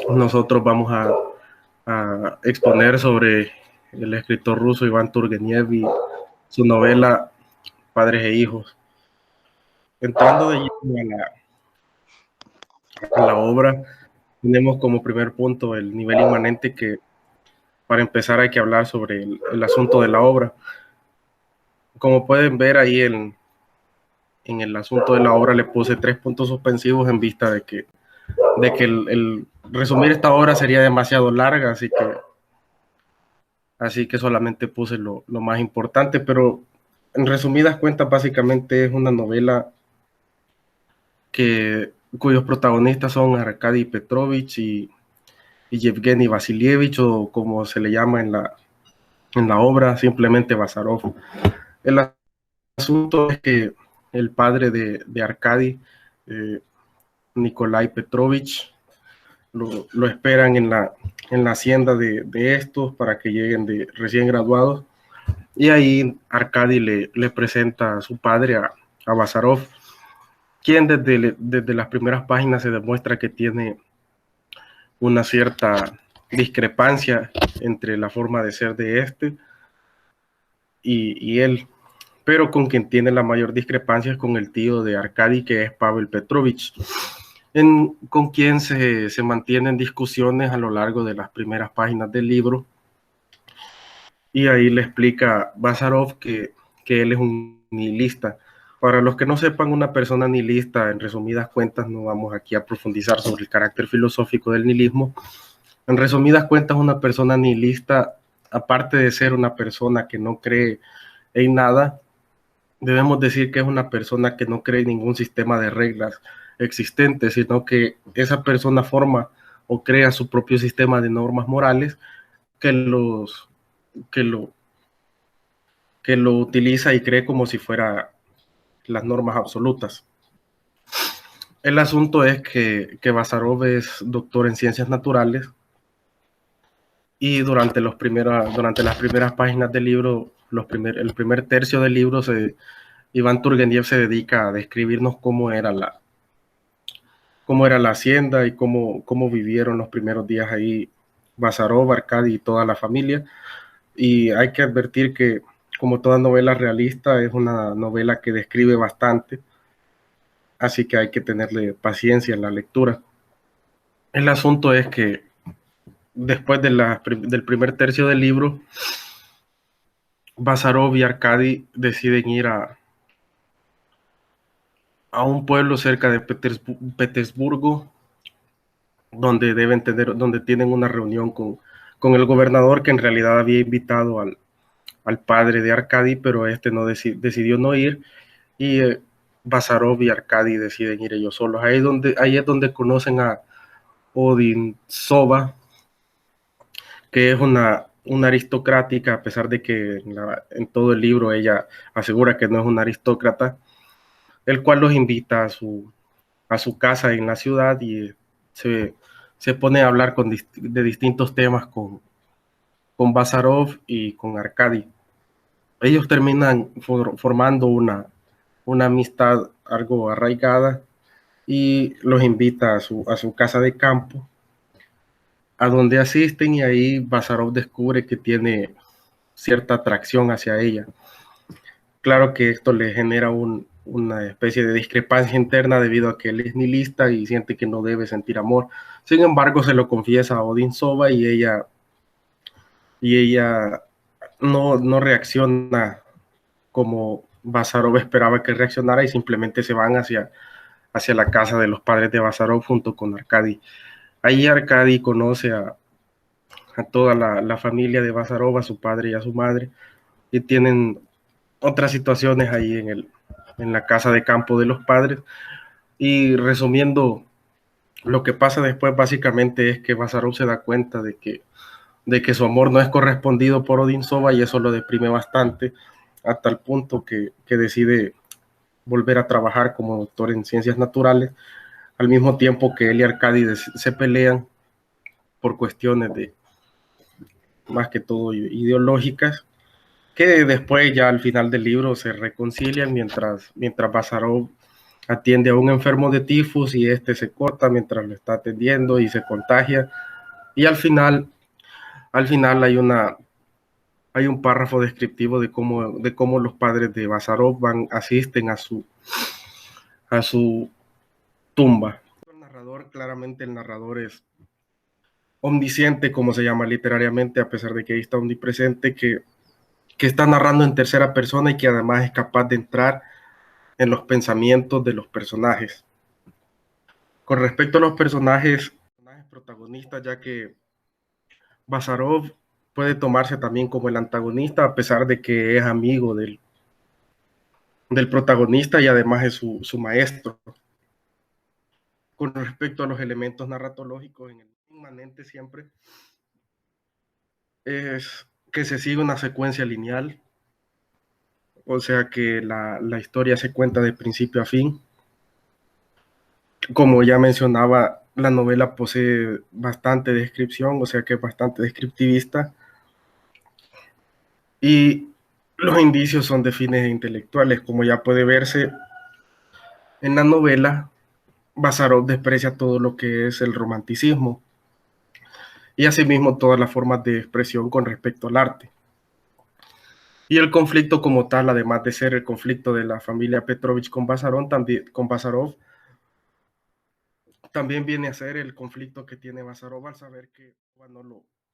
nosotros vamos a exponer sobre el escritor ruso Iván Turgeniev y su novela Padres e Hijos. Entrando de lleno a la obra, tenemos como primer punto el nivel inmanente, que para empezar hay que hablar sobre el asunto de la obra. Como pueden ver ahí en el asunto de la obra le puse 3 puntos suspensivos en vista de que el resumir esta obra sería demasiado larga, así que solamente puse lo más importante, pero en resumidas cuentas básicamente es una novela cuyos protagonistas son Arkady Petrovich y Yevgeny Vasilievich, o como se le llama en la obra, simplemente Bazarov. El asunto es que el padre de Arkady, eh, Nikolai Petrovich, lo esperan en la hacienda de estos para que lleguen de recién graduados, y ahí Arkady le presenta a su padre, a Bazarov, quien desde las primeras páginas se demuestra que tiene una cierta discrepancia entre la forma de ser de este y él, pero con quien tiene la mayor discrepancia es con el tío de Arkady, que es Pavel Petrovich, con quien se mantienen discusiones a lo largo de las primeras páginas del libro, y ahí le explica Bazarov que él es un nihilista. Para los que no sepan, una persona nihilista, en resumidas cuentas, no vamos aquí a profundizar sobre el carácter filosófico del nihilismo. En resumidas cuentas, una persona nihilista, aparte de ser una persona que no cree en nada, debemos decir que es una persona que no cree en ningún sistema de reglas existentes, sino que esa persona forma o crea su propio sistema de normas morales que que lo, que lo utiliza y cree como si fuera las normas absolutas. El asunto es que Bazarov es doctor en ciencias naturales, y durante las primeras páginas del libro, el primer tercio del libro, Iván Turgeniev se dedica a describirnos cómo era la hacienda y cómo vivieron los primeros días ahí Bazarov, Arkady y toda la familia. Y hay que advertir que, como toda novela realista, es una novela que describe bastante, así que hay que tenerle paciencia en la lectura. El asunto es que después del primer tercio del libro, Bazarov y Arkady deciden ir a un pueblo cerca de Petersburgo, donde tienen una reunión con el gobernador, que en realidad había invitado al padre de Arkady, pero este no decidió no ir, y Bazarov y Arkady deciden ir ellos solos. Ahí es donde conocen a Odintsova, que es una aristocrática, a pesar de que en todo el libro ella asegura que no es una aristócrata, el cual los invita a su casa en la ciudad, y se pone a hablar de distintos temas con Bazarov y con Arkady. Ellos terminan formando una amistad algo arraigada, y los invita a su casa de campo, a donde asisten, y ahí Bazarov descubre que tiene cierta atracción hacia ella. Claro que esto le genera una especie de discrepancia interna, debido a que él es nihilista y siente que no debe sentir amor. Sin embargo, se lo confiesa a Odintsova, y ella no reacciona como Bazarov esperaba que reaccionara, y simplemente se van hacia la casa de los padres de Bazarov junto con Arkady. Ahí Arkady conoce a toda la familia de Bazarov, a su padre y a su madre, y tienen otras situaciones ahí en la casa de campo de los padres. Y resumiendo, lo que pasa después básicamente es que Bazarov se da cuenta de que su amor no es correspondido por Odintsova, y eso lo deprime bastante, hasta el punto que decide volver a trabajar como doctor en ciencias naturales, al mismo tiempo que él y Arkady se pelean por cuestiones más que todo ideológicas, que después ya al final del libro se reconcilian, mientras Bazarov atiende a un enfermo de tifus y este se corta mientras lo está atendiendo y se contagia. Y al final hay un párrafo descriptivo de cómo los padres de Bazarov asisten a su tumba. El narrador, claramente el narrador es omnisciente, como se llama literariamente, a pesar de que ahí está omnipresente, que está narrando en tercera persona y que además es capaz de entrar en los pensamientos de los personajes. Con respecto a los personajes protagonistas, ya que Bazarov puede tomarse también como el antagonista, a pesar de que es amigo del protagonista y además es su maestro. Con respecto a los elementos narratológicos, en el inmanente siempre es que se sigue una secuencia lineal, o sea que la historia se cuenta de principio a fin. Como ya mencionaba, la novela posee bastante descripción, o sea que es bastante descriptivista, y los indicios son de fines intelectuales, como ya puede verse en la novela. Bazarov desprecia todo lo que es el romanticismo y asimismo todas las formas de expresión con respecto al arte. Y el conflicto como tal, además de ser el conflicto de la familia Petrovich con Bazarov, también viene a ser el conflicto que tiene Bazarov al saber que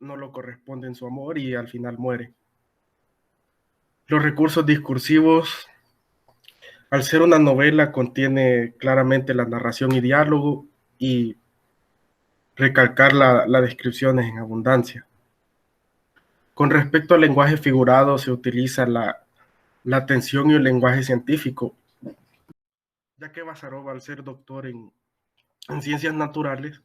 no lo corresponde en su amor y al final muere. Los recursos discursivos, al ser una novela, contiene claramente la narración y diálogo y recalcar las descripciones en abundancia. Con respecto al lenguaje figurado, se utiliza la atención y el lenguaje científico, ya que Bazarov, al ser doctor en ciencias naturales,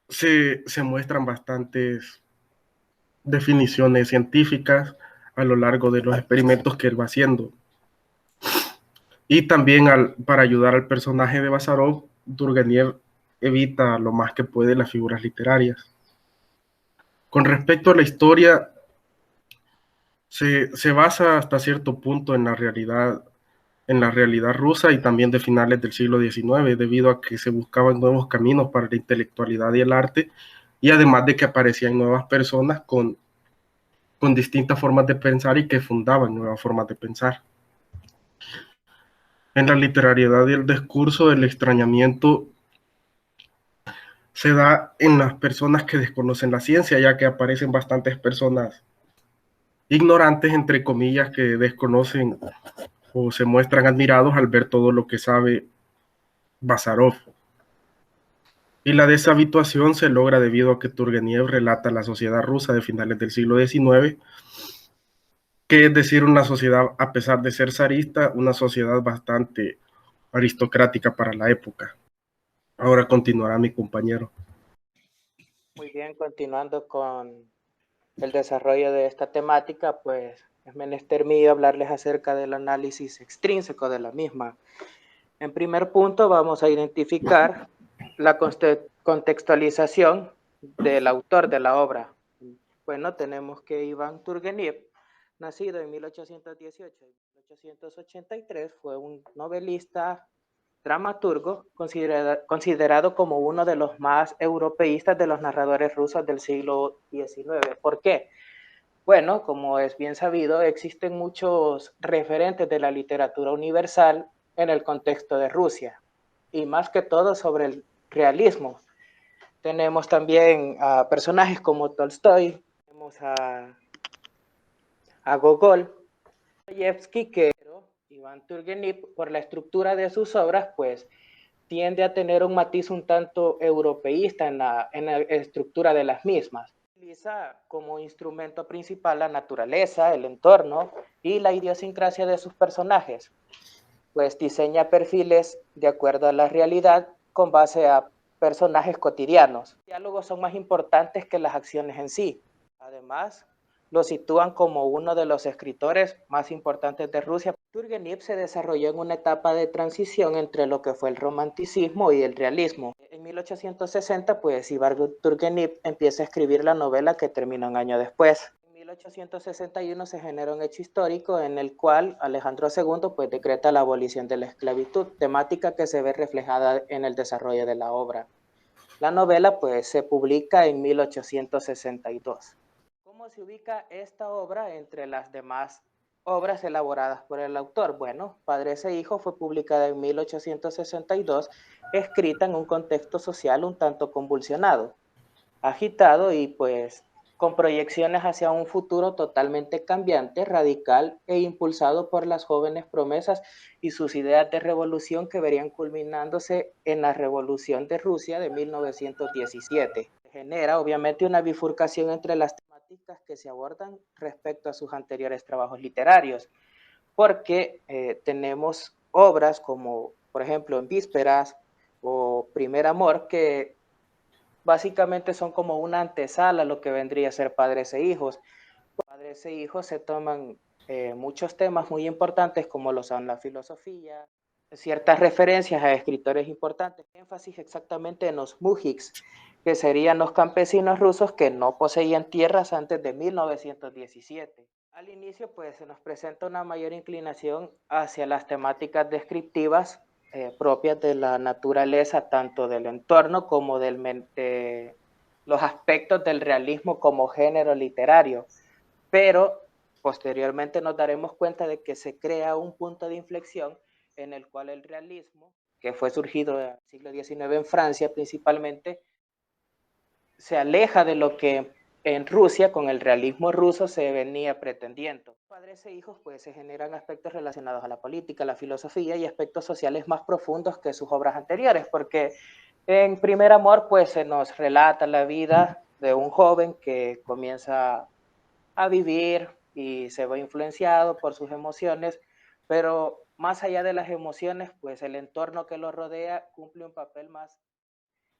se muestran bastantes definiciones científicas a lo largo de los experimentos que él va haciendo. Y también para ayudar al personaje de Bazarov, Turgeniev evita lo más que puede las figuras literarias. Con respecto a la historia, se basa hasta cierto punto en la realidad rusa y también de finales del siglo XIX, debido a que se buscaban nuevos caminos para la intelectualidad y el arte, y además de que aparecían nuevas personas con distintas formas de pensar y que fundaban nuevas formas de pensar. En la literariedad y el discurso, el extrañamiento se da en las personas que desconocen la ciencia, ya que aparecen bastantes personas ignorantes, entre comillas, que desconocen o se muestran admirados al ver todo lo que sabe Bazarov. Y la deshabituación se logra debido a que Turgeniev relata la sociedad rusa de finales del siglo XIX, que es decir, una sociedad, a pesar de ser zarista, una sociedad bastante aristocrática para la época. Ahora continuará mi compañero. Muy bien, continuando con el desarrollo de esta temática, pues es menester mío hablarles acerca del análisis extrínseco de la misma. En primer punto, vamos a identificar la contextualización del autor de la obra. Bueno, tenemos que Iván Turgeniev, nacido en 1818 y 1883, fue un novelista, dramaturgo, considerado como uno de los más europeístas de los narradores rusos del siglo XIX. ¿Por qué? Bueno, como es bien sabido, existen muchos referentes de la literatura universal en el contexto de Rusia, y más que todo sobre el realismo. Tenemos también a personajes como Tolstoy, tenemos a Gogol, Dostoyevsky, que Iván Turgeniev, por la estructura de sus obras, pues tiende a tener un matiz un tanto europeísta en la estructura de las mismas. Utiliza como instrumento principal la naturaleza, el entorno y la idiosincrasia de sus personajes, pues diseña perfiles de acuerdo a la realidad con base a personajes cotidianos. Los diálogos son más importantes que las acciones en sí. Además, lo sitúan como uno de los escritores más importantes de Rusia. Turgeniev se desarrolló en una etapa de transición entre lo que fue el romanticismo y el realismo. En 1860, pues Iván Turgeniev empieza a escribir la novela que termina un año después. En 1861 se genera un hecho histórico en el cual Alejandro II pues, decreta la abolición de la esclavitud, temática que se ve reflejada en el desarrollo de la obra. La novela pues, se publica en 1862. ¿Cómo se ubica esta obra entre las demás obras elaboradas por el autor? Bueno, Padres e Hijos fue publicada en 1862, escrita en un contexto social un tanto convulsionado, agitado y pues con proyecciones hacia un futuro totalmente cambiante, radical e impulsado por las jóvenes promesas y sus ideas de revolución que verían culminándose en la Revolución de Rusia de 1917. Genera obviamente una bifurcación entre las temáticas que se abordan respecto a sus anteriores trabajos literarios, porque tenemos obras como, por ejemplo, En Vísperas o Primer Amor, que básicamente son como una antesala a lo que vendría a ser Padres e Hijos. Padres e Hijos se toman muchos temas muy importantes como lo son la filosofía, ciertas referencias a escritores importantes, énfasis exactamente en los mujiks, que serían los campesinos rusos que no poseían tierras antes de 1917. Al inicio, pues se nos presenta una mayor inclinación hacia las temáticas descriptivas propias de la naturaleza, tanto del entorno como de los aspectos del realismo como género literario. Pero posteriormente nos daremos cuenta de que se crea un punto de inflexión en el cual el realismo, que fue surgido en el siglo XIX en Francia principalmente, se aleja de lo que en Rusia con el realismo ruso se venía pretendiendo. Padres e hijos pues se generan aspectos relacionados a la política, la filosofía y aspectos sociales más profundos que sus obras anteriores, porque en Primer Amor pues se nos relata la vida de un joven que comienza a vivir y se ve influenciado por sus emociones, pero más allá de las emociones, pues el entorno que lo rodea cumple un papel más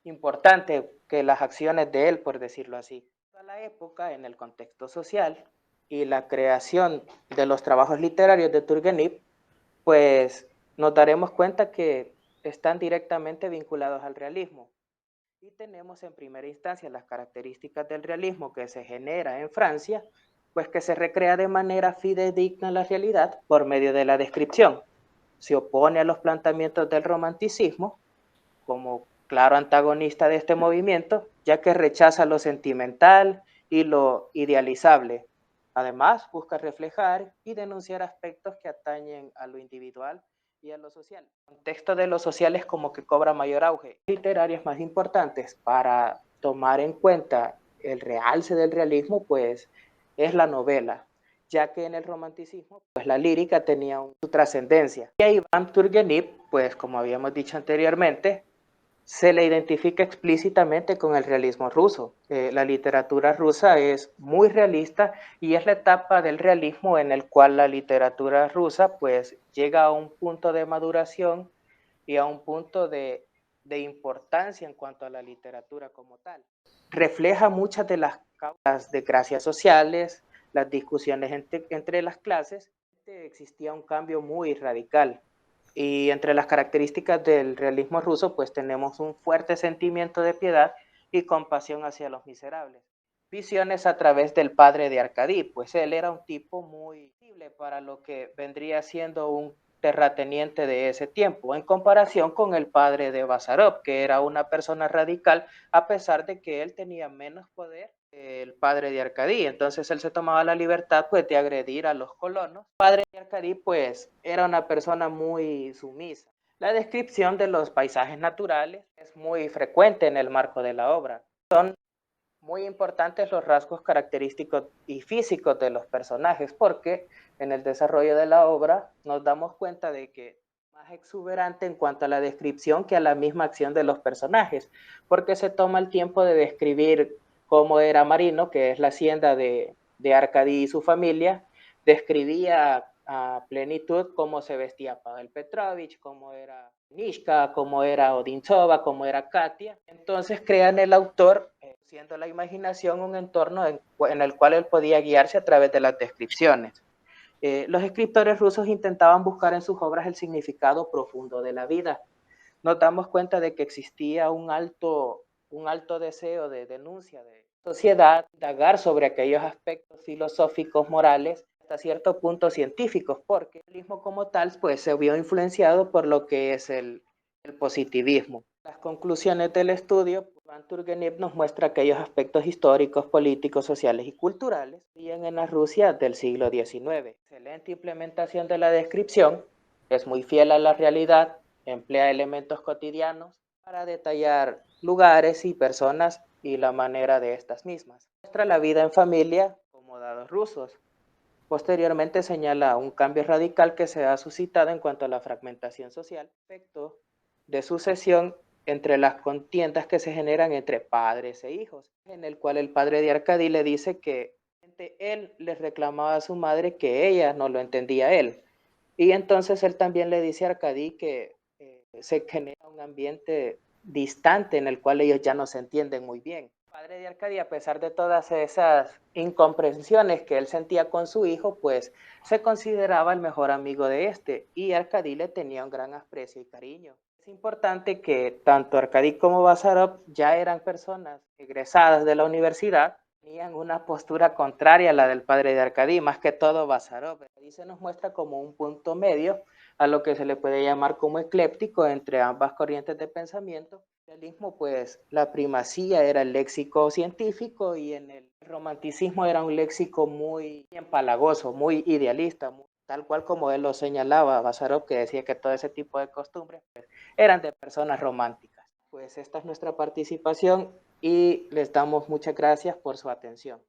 importante que las acciones de él, por decirlo así. A la época, en el contexto social y la creación de los trabajos literarios de Turgenev, pues nos daremos cuenta que están directamente vinculados al realismo. Y tenemos en primera instancia las características del realismo que se genera en Francia, pues que se recrea de manera fidedigna la realidad por medio de la descripción. Se opone a los planteamientos del romanticismo como claro antagonista de este movimiento, ya que rechaza lo sentimental y lo idealizable. Además, busca reflejar y denunciar aspectos que atañen a lo individual y a lo social. El contexto de lo social es como que cobra mayor auge. Literarias más importantes para tomar en cuenta el realce del realismo, pues es la novela, ya que en el romanticismo, pues la lírica tenía su trascendencia. Y a Iván Turgenev, pues como habíamos dicho anteriormente, se le identifica explícitamente con el realismo ruso. La literatura rusa es muy realista y es la etapa del realismo en el cual la literatura rusa pues llega a un punto de maduración y a un punto de importancia en cuanto a la literatura como tal. Refleja muchas de las causas de desgracias sociales, las discusiones entre las clases. Existía un cambio muy radical. Y entre las características del realismo ruso, pues tenemos un fuerte sentimiento de piedad y compasión hacia los miserables. Visiones a través del padre de Arkady, pues él era un tipo muy sensible para lo que vendría siendo un terrateniente de ese tiempo, en comparación con el padre de Bazarov, que era una persona radical, a pesar de que él tenía menos poder que el padre de Arkady. Entonces él se tomaba la libertad pues, de agredir a los colonos. El padre de Arkady pues, era una persona muy sumisa. La descripción de los paisajes naturales es muy frecuente en el marco de la obra. Son muy importantes los rasgos característicos y físicos de los personajes, porque en el desarrollo de la obra nos damos cuenta de que es más exuberante en cuanto a la descripción que a la misma acción de los personajes, porque se toma el tiempo de describir cómo era Marino, que es la hacienda de Arkady y su familia, describía a plenitud cómo se vestía Pavel Petrovich, cómo era Nishka, cómo era Odintsova, cómo era Katia. Entonces crean el autor, siendo la imaginación un entorno en el cual él podía guiarse a través de las descripciones. Los escritores rusos intentaban buscar en sus obras el significado profundo de la vida. Nos damos cuenta de que existía un alto deseo de denuncia sociedad, indagar sobre aquellos aspectos filosóficos, morales, hasta cierto punto científicos, porque el mismo como tal pues se vio influenciado por lo que es el positivismo. Las conclusiones del estudio, Van Turgenev nos muestra aquellos aspectos históricos, políticos, sociales y culturales que vivían en la Rusia del siglo XIX. Excelente implementación de la descripción, es muy fiel a la realidad, emplea elementos cotidianos para detallar lugares y personas y la manera de estas mismas. Muestra la vida en familia como dados rusos. Posteriormente señala un cambio radical que se ha suscitado en cuanto a la fragmentación social, efecto de sucesión entre las contiendas que se generan entre padres e hijos, en el cual el padre de Arcadi le dice que él le reclamaba a su madre que ella no lo entendía a él. Y entonces él también le dice a Arcadi que se genera un ambiente distante en el cual ellos ya no se entienden muy bien. El padre de Arcadi, a pesar de todas esas incomprensiones que él sentía con su hijo, pues se consideraba el mejor amigo de este y Arcadi le tenía un gran aprecio y cariño. Es importante que tanto Arcadi como Bazarov ya eran personas egresadas de la universidad, tenían una postura contraria a la del padre de Arcadi, más que todo Bazarov. Ahí se nos muestra como un punto medio a lo que se le puede llamar como ecléptico entre ambas corrientes de pensamiento. En el realismo, pues la primacía era el léxico científico y en el romanticismo era un léxico muy empalagoso, muy idealista, tal cual como él lo señalaba, Bazarov, que decía que todo ese tipo de costumbres pues, eran de personas románticas. Pues esta es nuestra participación y les damos muchas gracias por su atención.